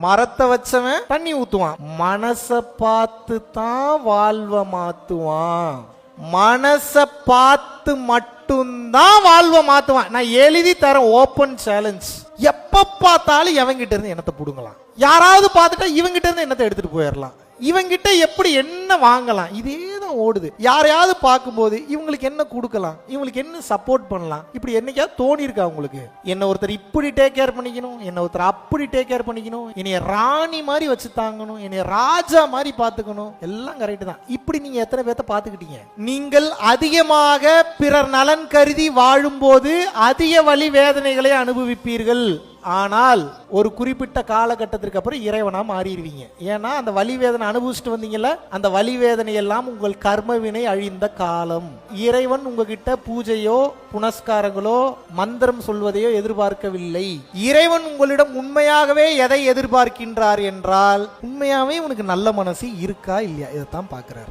மரத்தை வச்சவன் தண்ணி ஊத்துவான், மனச பார்த்து தான் வாழ்வ மாத்துவான். மனச பார்த்து மட்டும்தான் வாழ்வ மாத்துவான். நான் எழுதி தரேன், ஓப்பன் சேலஞ்ச். எப்ப பார்த்தாலும் எவங்கிட்ட இருந்து என்னத்தை புடுங்கலாம், யாராவது பார்த்துட்டா இவங்கிட்ட இருந்து என்னத்தை எடுத்துட்டு போயிடலாம், இவங்கிட்ட எப்படி என்ன வாங்கலாம், இதே தான் ஓடுது. யாரையாவது பார்க்கும்போது இவங்களுக்கு என்ன கொடுக்கலாம், இவங்களுக்கு என்ன சப்போர்ட் பண்ணலாம், இப்படி என்னைக்காவது தோணி இருக்கா உங்களுக்கு? என்ன ஒருத்தர் இப்படி டேக் கேர் பண்ணிக்கணும், என்ன ஒருத்தர் அப்படி டேக் கேர் பண்ணிக்கணும், என்னைய ராணி மாதிரி வச்சு தாங்கணும், என்னைய ராஜா மாதிரி பார்த்துக்கணும், எல்லாம் கரெக்ட் தான். இப்படி நீங்க எத்தனை பேர்த்த பார்த்துக்கிட்டீங்க? நீங்கள் அதிகமாக பிறர் நலன் கருதி வாழும்போது அதிக வலி வேதனைகளை அனுபவிப்பீர்கள். ஆனால் ஒரு குறிப்பிட்ட காலகட்டத்திற்கு அப்புறம் இறைவனா மாறிடுவீங்க. ஏன்னா அந்த வலி வேதனை அனுபவிச்சுட்டு வந்தீங்கல்ல, அந்த வலி வேதனை எல்லாம் உங்கள் கர்மவினை அழிந்த காலம். இறைவன் உங்ககிட்ட பூஜையோ புனஸ்காரங்களோ மந்திரம் சொல்வதையோ எதிர்பார்க்கவில்லை. இறைவன் உங்களிடம் உண்மையாகவே எதை எதிர்பார்க்கின்றார் என்றால், உண்மையாவே உனக்கு நல்ல மனசு இருக்கா இல்லையா, இதைத்தான் பார்க்கிறார்.